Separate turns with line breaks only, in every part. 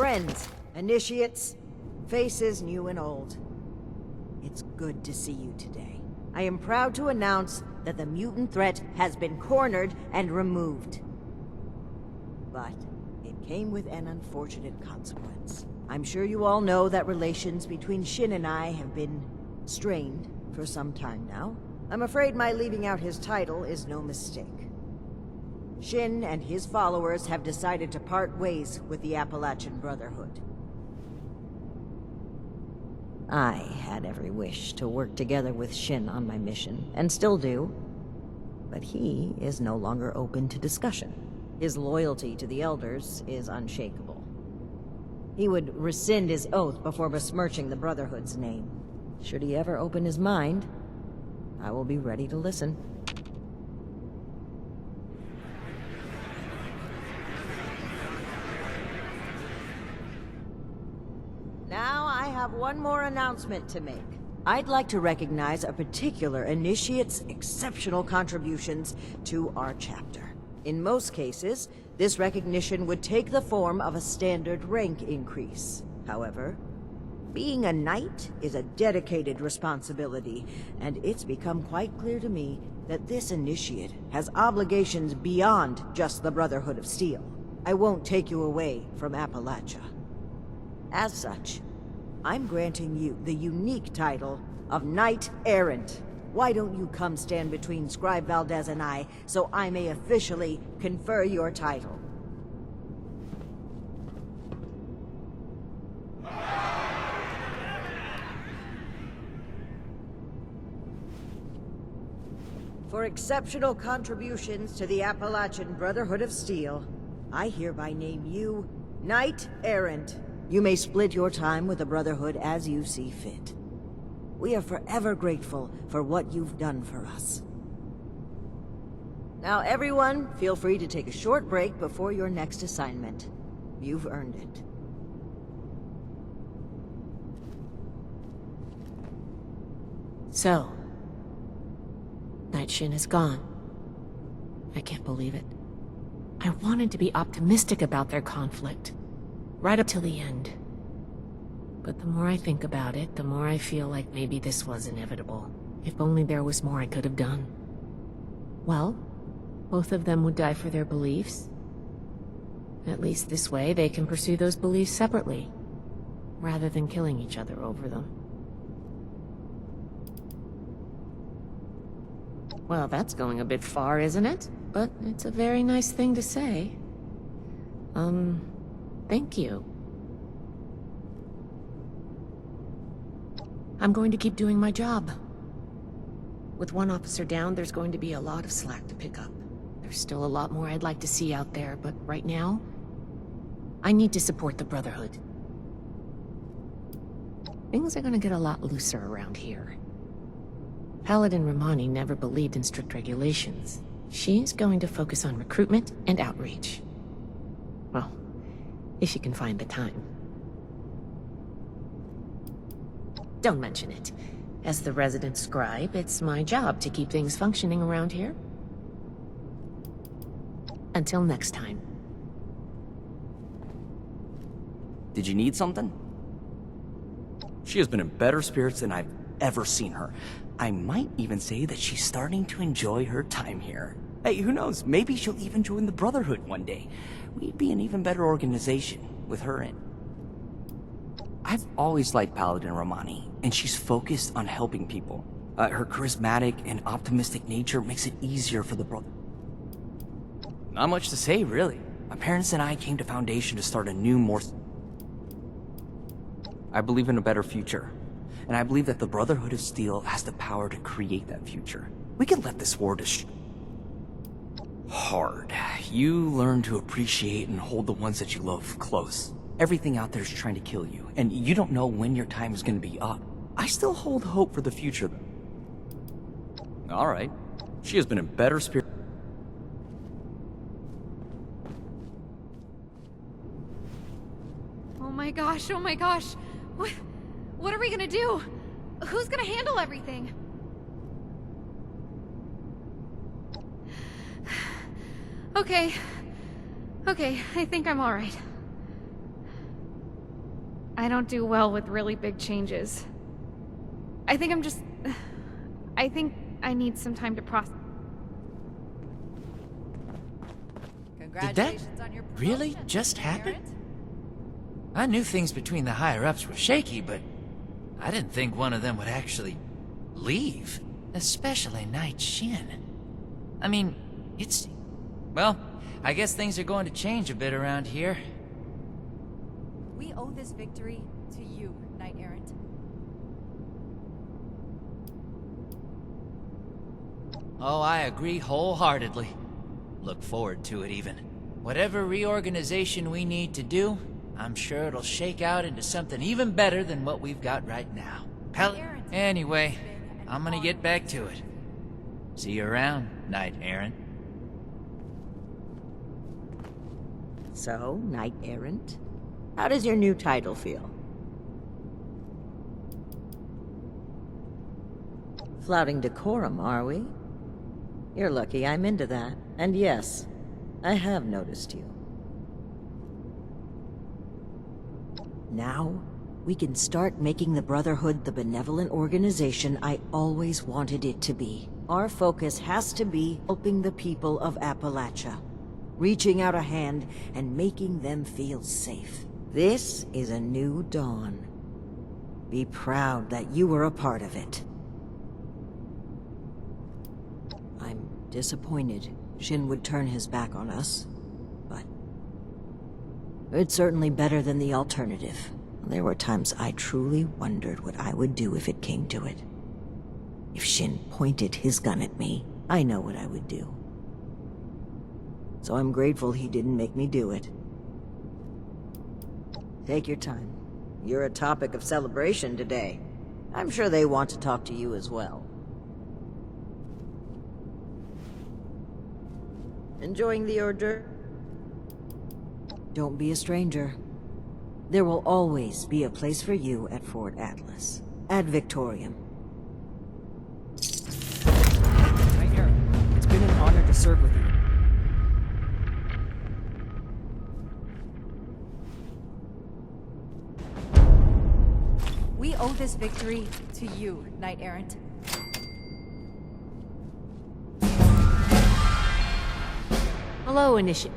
Friends, initiates, faces new and old. It's good to see you today. I am proud to announce that the mutant threat has been cornered and removed. But it came with an unfortunate consequence. I'm sure you all know that relations between Shin and I have been strained for some time now. I'm afraid my leaving out his title is no mistake. Shin and his followers have decided to part ways with the Appalachian Brotherhood. I had every wish to work together with Shin on my mission, and still do. But he is no longer open to discussion. His loyalty to the Elders is unshakable. He would rescind his oath before besmirching the Brotherhood's name. Should he ever open his mind, I will be ready to listen. Now I have one more announcement to make. I'd like to recognize a particular initiate's exceptional contributions to our chapter. In most cases, this recognition would take the form of a standard rank increase. However, being a knight is a dedicated responsibility, and it's become quite clear to me that this initiate has obligations beyond just the Brotherhood of Steel. I won't take you away from Appalachia. As such, I'm granting you the unique title of Knight Errant. Why don't you come stand between Scribe Valdez and I, so I may officially confer your title? For exceptional contributions to the Appalachian Brotherhood of Steel, I hereby name you Knight Errant. You may split your time with the Brotherhood as you see fit. We are forever grateful for what you've done for us. Now everyone, feel free to take a short break before your next assignment. You've earned it.
So, Knight Shin is gone. I can't believe it. I wanted to be optimistic about their conflict, right up till the end. But the more I think about it, the more I feel like maybe this was inevitable. If only there was more I could have done. Well, both of them would die for their beliefs. At least this way they can pursue those beliefs separately, rather than killing each other over them. Well, that's going a bit far, isn't it? But it's a very nice thing to say. Thank you. I'm going to keep doing my job. With one officer down, there's going to be a lot of slack to pick up. There's still a lot more I'd like to see out there, but right now, I need to support the Brotherhood. Things are gonna get a lot looser around here. Paladin Romani never believed in strict regulations. She's going to focus on recruitment and outreach. Well, if she can find the time. Don't mention it. As the resident scribe, it's my job to keep things functioning around here. Until next time.
Did you need something? She has been in better spirits than I've ever seen her. I might even say that she's starting to enjoy her time here. Hey, who knows? Maybe she'll even join the Brotherhood one day. We'd be an even better organization with her in. I've always liked Paladin Romani, and she's focused on helping people. Her charismatic and optimistic nature makes it easier for the brother. Not much to say, really. My parents and I came to Foundation to start a new, more... I believe in a better future, and I believe that the Brotherhood of Steel has the power to create that future. We can let this war hard. You learn to appreciate and hold the ones that you love close. Everything out there is trying to kill you, and you don't know when your time is going to be up. I still hold hope for the future, though. Alright. She has been in better spirit.
Oh my gosh, oh my gosh. What are we gonna do? Who's gonna handle everything? Okay, I think I'm alright. I don't do well with really big changes. I think I'm just... I think I need some time to process.
Did that really just happen? I knew things between the higher-ups were shaky, but I didn't think one of them would actually leave. Especially Knight Shin. I mean, it's... Well, I guess things are going to change a bit around here.
We owe this victory to you, Knight Errant.
Oh, I agree wholeheartedly. Look forward to it, even. Whatever reorganization we need to do, I'm sure it'll shake out into something even better than what we've got right now. Anyway, I'm gonna get back to it. See you around, Knight Errant.
So, Knight Errant, how does your new title feel? Flouting decorum, are we? You're lucky I'm into that. And yes, I have noticed you. Now, we can start making the Brotherhood the benevolent organization I always wanted it to be. Our focus has to be helping the people of Appalachia, reaching out a hand and making them feel safe. This is a new dawn. Be proud that you were a part of it. I'm disappointed Shin would turn his back on us, but it's certainly better than the alternative. There were times I truly wondered what I would do if it came to it. If Shin pointed his gun at me, I know what I would do. So I'm grateful he didn't make me do it. Take your time. You're a topic of celebration today. I'm sure they want to talk to you as well. Enjoying the hors d'oeuvre? Don't be a stranger. There will always be a place for you at Fort Atlas. Ad Victorium.
Knight Errant, it's been an honor to serve with you.
We owe this victory to you, Knight Errant.
Hello, Initiate.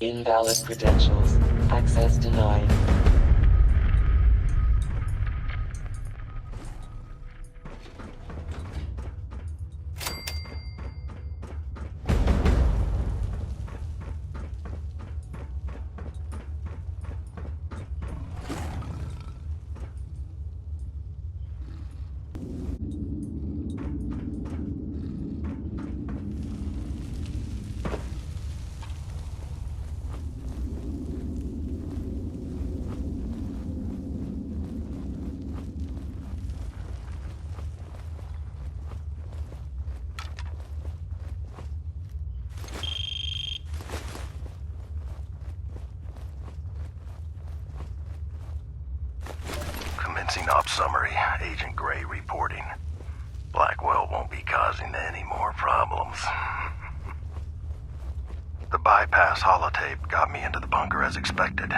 Invalid credentials. Access denied.
Commencing op summary. Agent Gray reporting. Blackwell won't be causing any more problems. The bypass holotape got me into the bunker as expected,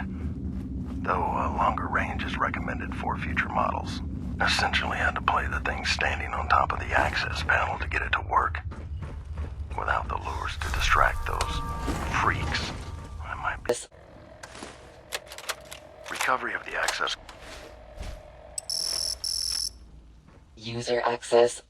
though a longer range is recommended for future models. Essentially had to play the thing standing on top of the access panel to get it to work. Without the lures to distract those freaks, I might be... Recovery of the access...
User access.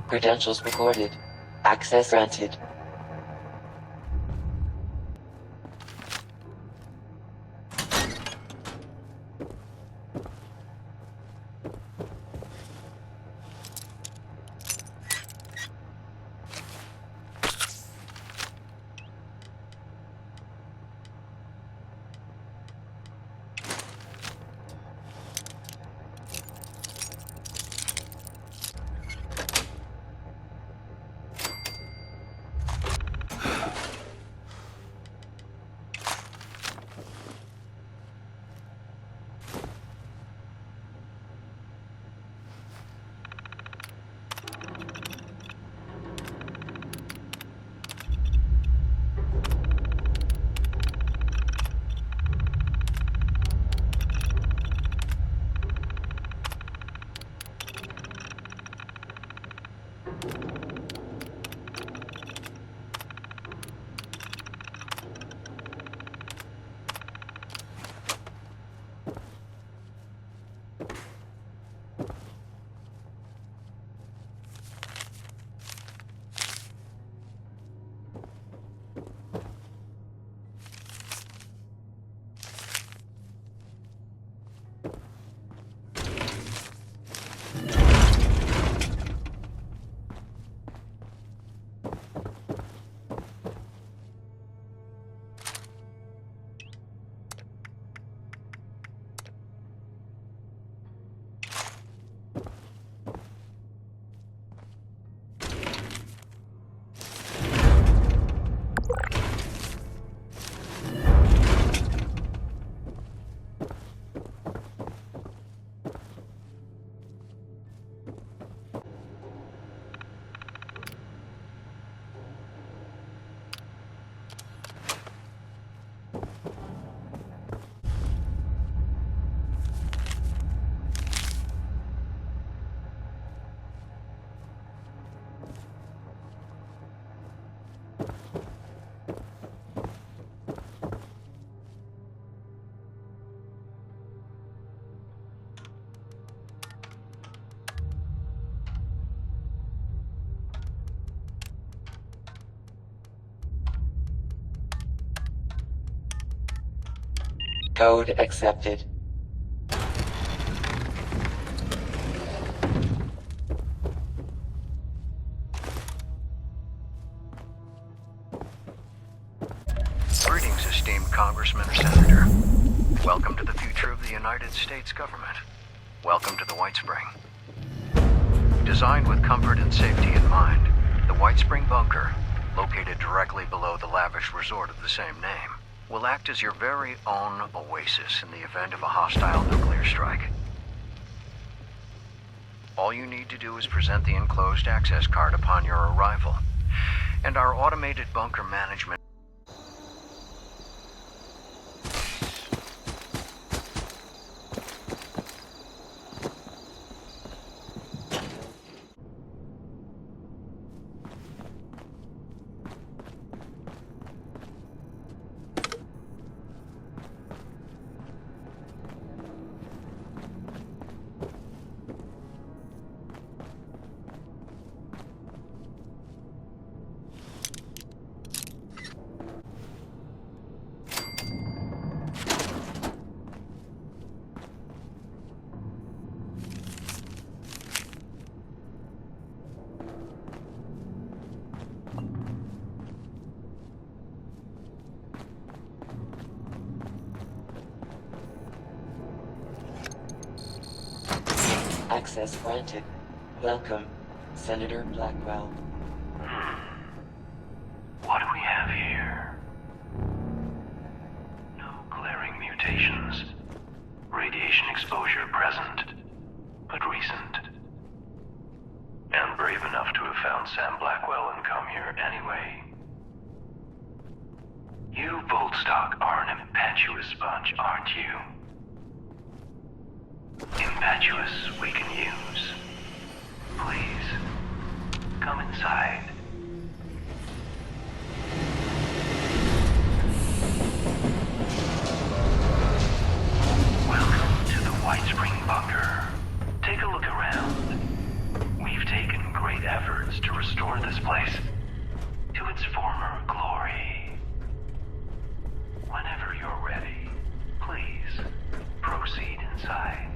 Credentials recorded. Access granted. Code accepted.
Greetings, esteemed Congressman or Senator. Welcome to the future of the United States government. Welcome to the White Spring. Designed with comfort and safety in mind, the White Spring Bunker, located directly below the lavish resort of the same name, will act as your very own oasis in the event of a hostile nuclear strike. All you need to do is present the enclosed access card upon your arrival, and our automated bunker management
Access granted. Welcome, Senator Blackwell.
What do we have here? No glaring mutations. Radiation exposure present, but recent. And brave enough to have found Sam Blackwell and come here anyway. You, Voltstock, are an impetuous bunch, aren't you? Impetuous we can use. Please, come inside. Welcome to the White Spring Bunker. Take a look around. We've taken great efforts to restore this place to its former glory. Whenever you're ready, please proceed inside.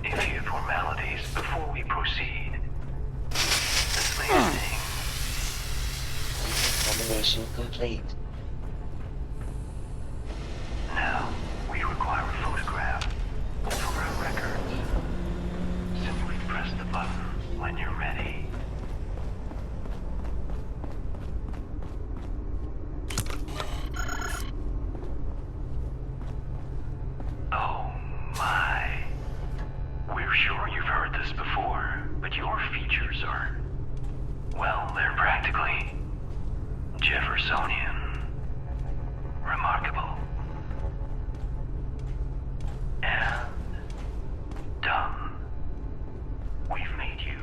A few formalities before we proceed. This main thing.
Examination complete.
Now, we require a photograph for our records. Simply press the button when you're ready. Oh my. We're sure you've heard this before, but your features are, well, they're practically Jeffersonian. Remarkable. And done. We've made you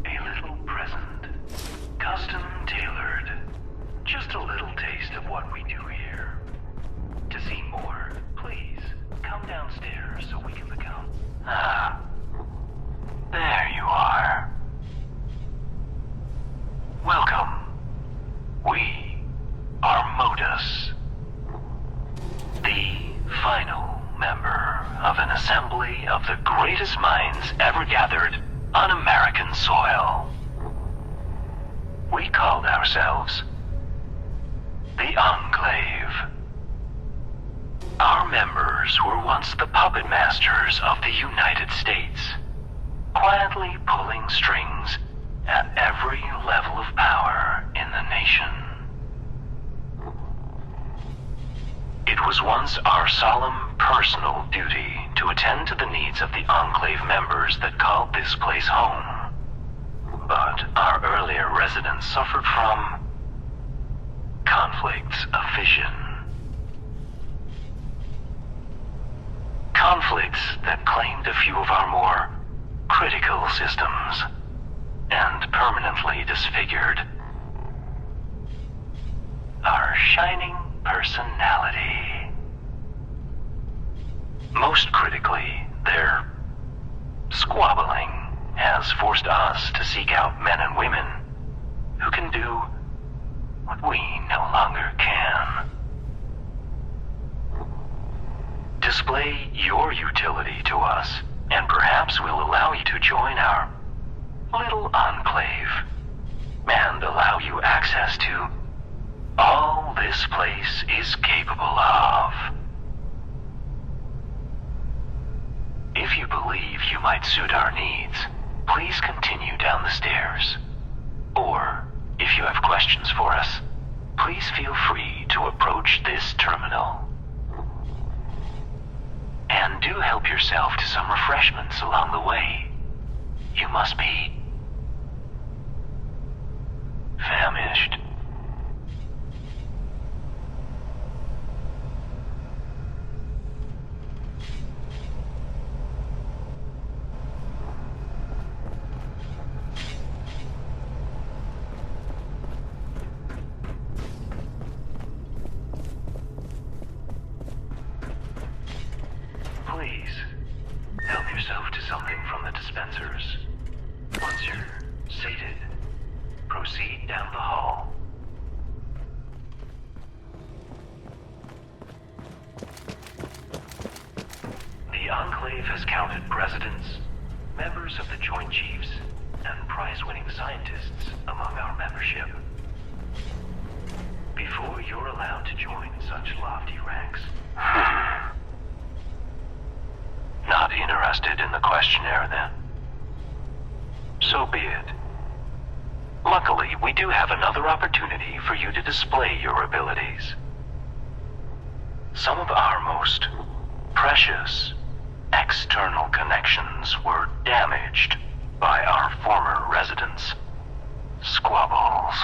a little present. Custom tailored. Just a little taste of what we do here. To see more, please come downstairs so we can become... Ah. There you are. Welcome. We are Modus. The final member of an assembly of the greatest minds ever gathered on American soil. We called ourselves the Enclave. Our members were once the puppet masters of the United States, quietly pulling strings at every level of power in the nation. It was once our solemn personal duty to attend to the needs of the Enclave members that called this place home. But our earlier residents suffered from conflicts of vision. Conflicts that claimed a few of our more critical systems and permanently disfigured our shining personality. Most critically, their squabbling has forced us to seek out men and women who can do what we no longer can. Display your utility to us, and perhaps we'll allow you to join our little enclave and allow you access to all this place is capable of. If you believe you might suit our needs, please continue down the stairs. Or, if you have questions for us, please feel free to approach this terminal. And do help yourself to some refreshments along the way. You must be famished. Please, help yourself to something from the dispensers. Once you're sated, proceed down the hall. The Enclave has counted presidents, members of the Joint Chiefs, and prize-winning scientists among our membership. Before you're allowed to join such lofty ranks, not interested in the questionnaire, then? So be it. Luckily, we do have another opportunity for you to display your abilities. Some of our most precious external connections were damaged by our former residents' squabbles,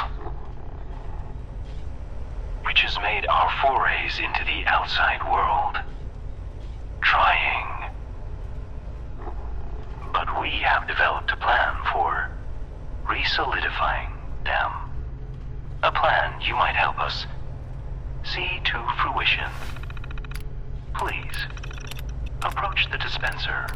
which has made our forays into the outside world trying. But we have developed a plan for re-solidifying them. A plan you might help us see to fruition. Please, approach the dispenser.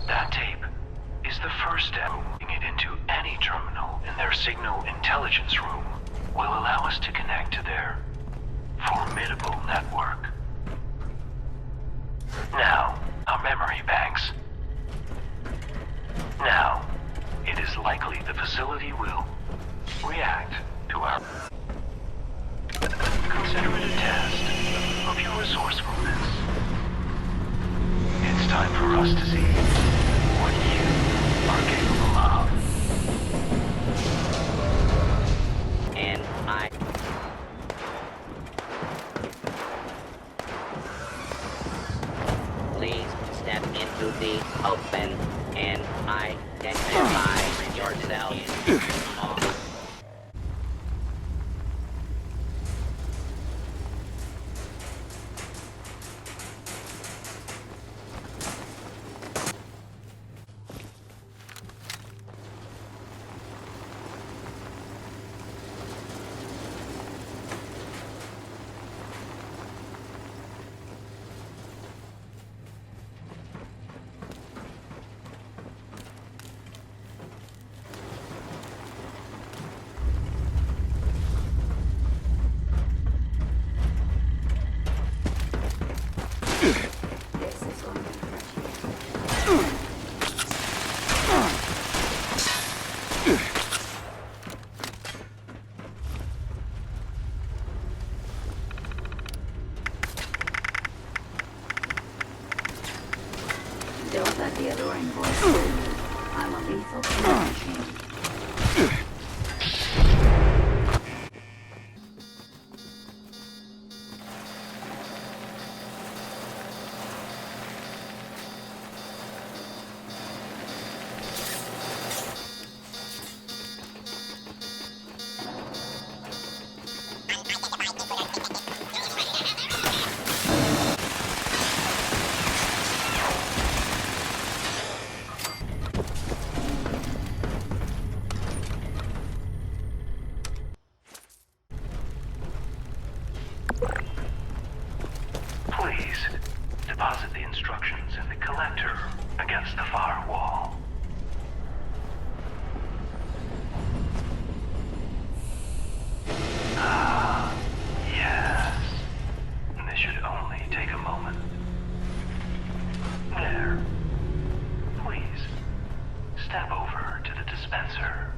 That tape is the first step. Moving it into any terminal in their signal intelligence room will allow us to connect to their formidable network. Now, our memory banks. Now, it is likely the facility will react to our... Consider it a test of your resourcefulness. It's time for us to see what you are capable of.
And I... Please step into the open and identify yourself.
Don't let the alluring voice fool you. I'm a lethal killing machine.
Please, deposit the instructions in the collector against the far wall. Ah, yes. This should only take a moment. There. Please, step over to the dispenser.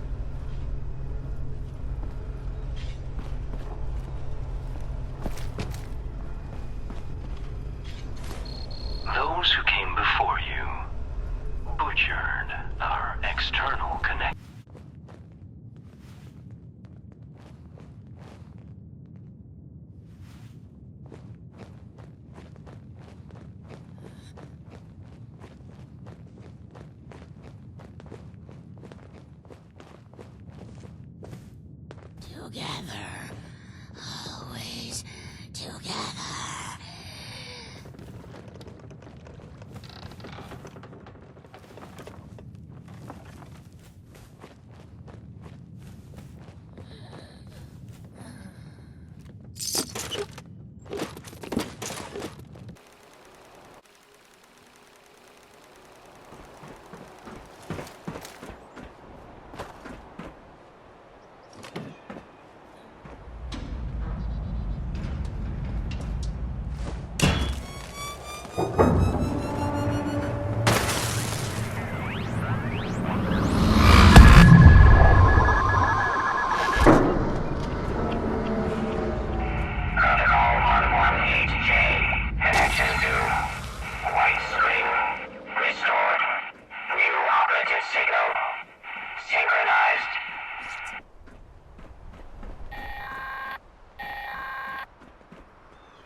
Those who came before you butchered our external connection.
Together. Always together.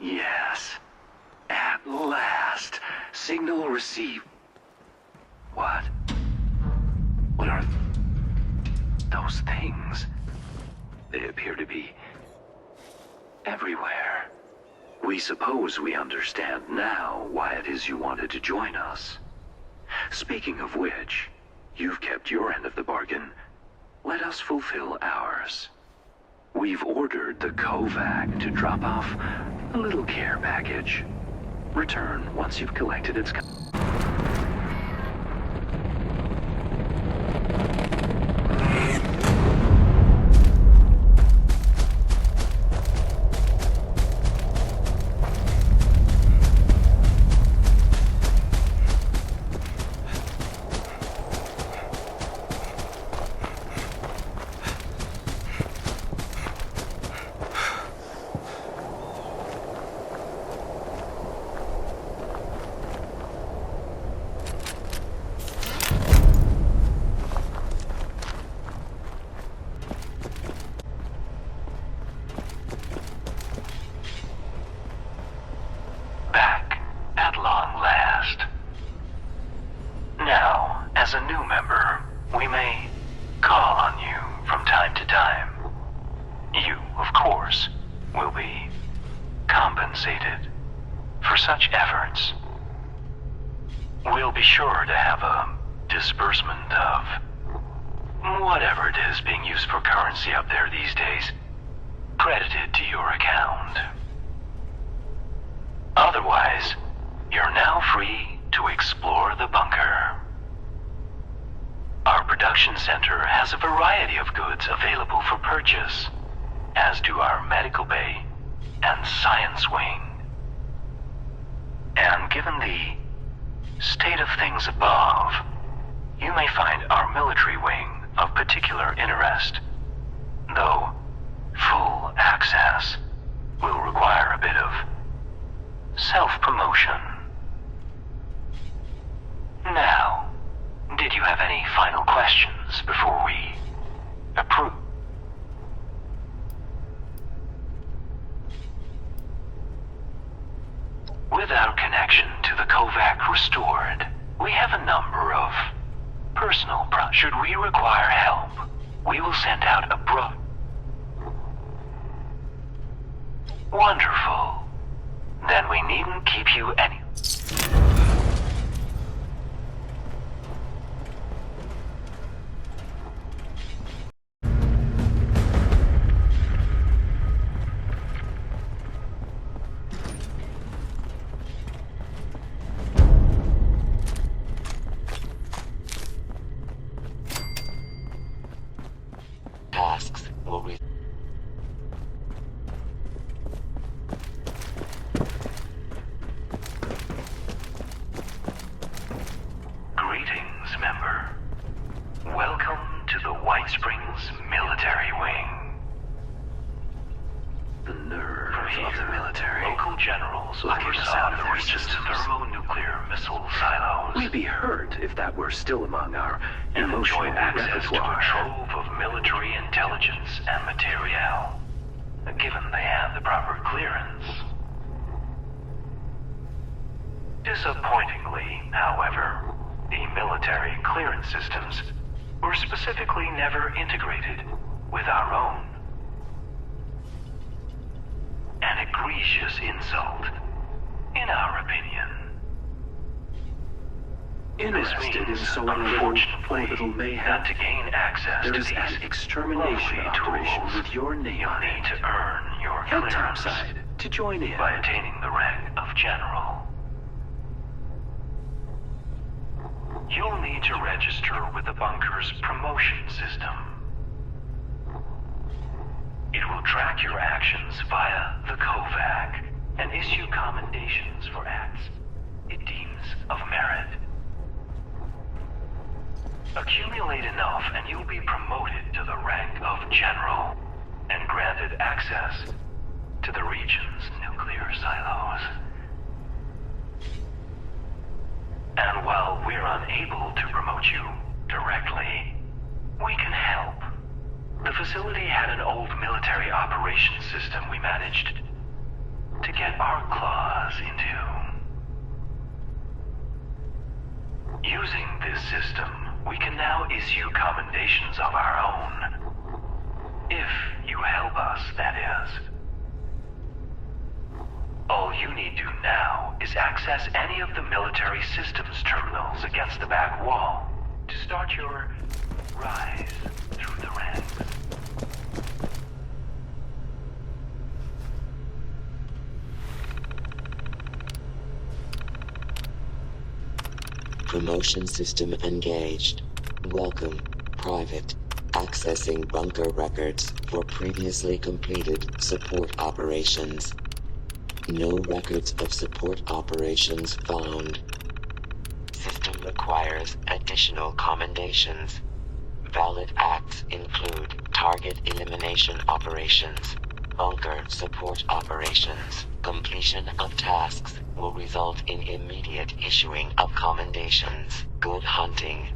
Yes. At last. Signal received. What? What are those things? They appear to be everywhere. We suppose we understand now why it is you wanted to join us. Speaking of which, you've kept your end of the bargain. Let us fulfill ours. We've ordered the Kovac to drop off a little care package. Return once you've collected its... Back at long last. Now, as a new member, we may call on you from time to time. You, of course, will be compensated for such efforts. We'll be sure to have a disbursement of whatever it is being used for currency up there these days credited to your account. Otherwise, you're now free to explore the bunker. Our production center has a variety of goods available for purchase, as do our medical bay and science wing. And given the state of things above, you may find our military wing of particular interest, though full access will require a bit of self-promotion. Now, did you have any final questions before we approve? With our connection to the Kovac restored, we have a number of personal Should we require help, we will send out a Wonderful. Then we needn't keep you any...
Tasks will be...
Greetings, member. Welcome to the White Springs Military Wing. The nerve of the military. Local generals oversaw the region's thermonuclear missile silos. We'd be hurt if that were still among our emotional access to a trove of military intelligence and materiel, given they have the proper clearance. Disappointingly, however, the military clearance systems were specifically never integrated with our own. An egregious insult, in our opinion. Interested in so little mayhem to gain access to these an extermination operation with your name on it. You'll need to earn your clearance topside to join in by attaining the rank of general. You'll need to register with the bunker's promotion system. It will track your actions via the Kovac and issue commendations for acts it deems of merit. Accumulate enough and you'll be promoted to the rank of general and granted access to the region's nuclear silos. And while we're unable to promote you directly, we can help. The facility had an old military operations system we managed to get our claws into. Using this system, we can now issue commendations of our own. If you help us, that is. All All you need to now is access any of the military systems terminals against the back wall to start your rise through the ranks.
Promotion system engaged. Welcome, Private. Accessing bunker records for previously completed support operations. No records of support operations found. System requires additional commendations. Valid acts include target elimination operations, bunker support operations. Completion of tasks will result in immediate issuing of commendations. Good hunting.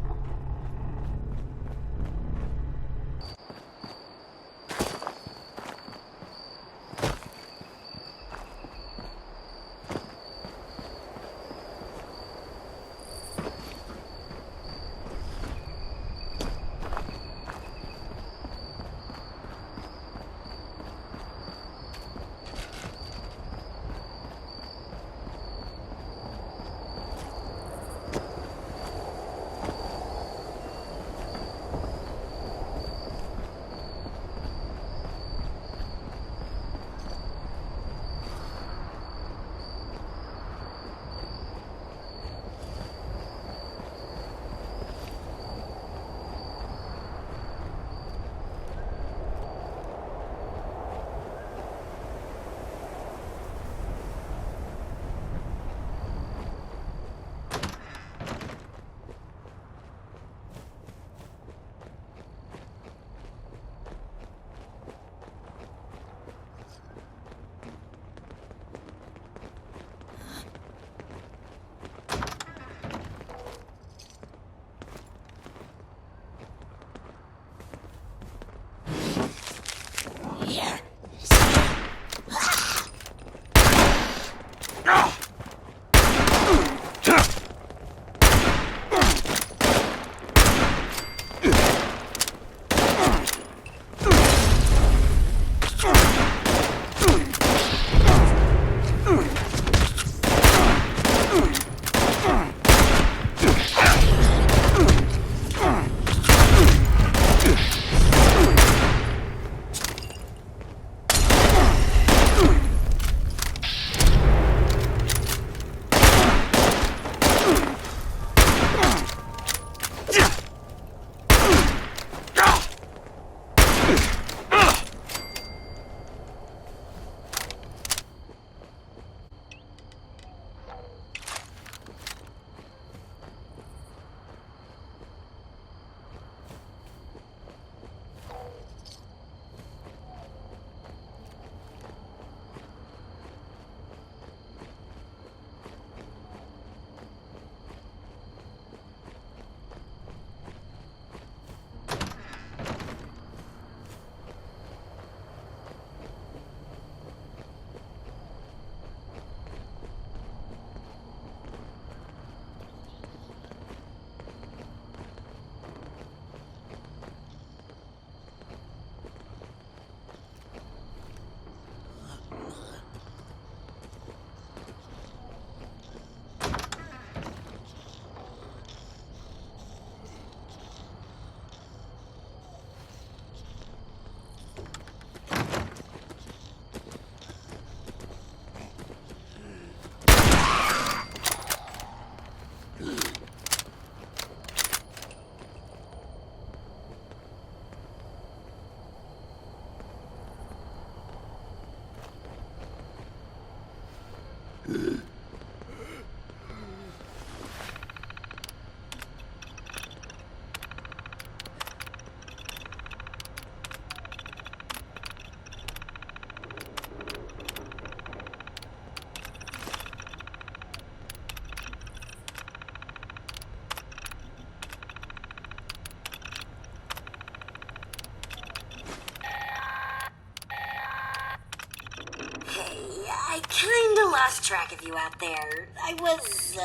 I kinda lost track of you out there. I was,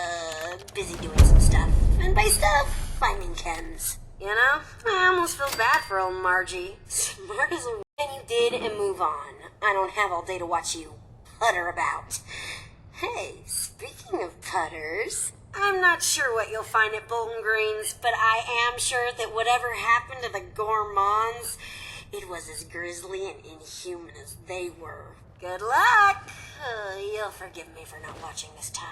busy doing some stuff. And by stuff, I mean chems. You know? I almost feel bad for old Margie. Smart as a... And you did and move on. I don't have all day to watch you putter about. Hey, speaking of putters, I'm not sure what you'll find at Bolton Greens, but I am sure that whatever happened to the Gourmands, it was as grisly and inhuman as they were. Good luck! You'll forgive me for not watching this time.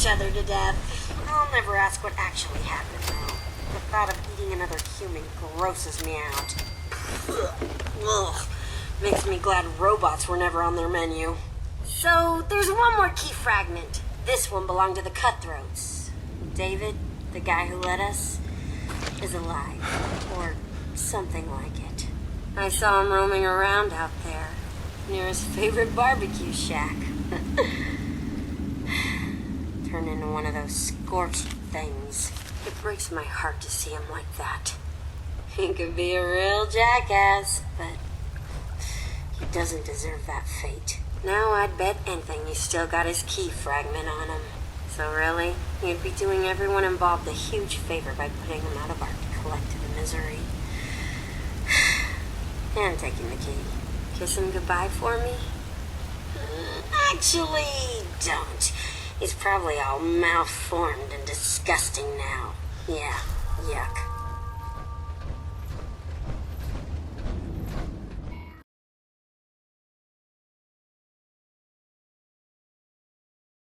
other to death. I'll never ask what actually happened, though. The thought of eating another human grosses me out. Ugh. Makes me glad robots were never on their menu. So, there's one more key fragment. This one belonged to the Cutthroats. David, the guy who led us, is alive. Or something like it. I saw him roaming around out there, near his favorite barbecue shack. Turned into one of those scorched things. It breaks my heart to see him like that. He could be a real jackass, but he doesn't deserve that fate. Now I'd bet anything he's still got his key fragment on him. So really, he'd be doing everyone involved a huge favor by putting them out of our collective misery. And taking the key. Kiss him goodbye for me? Actually, don't. He's probably all malformed and disgusting now. Yeah, yuck.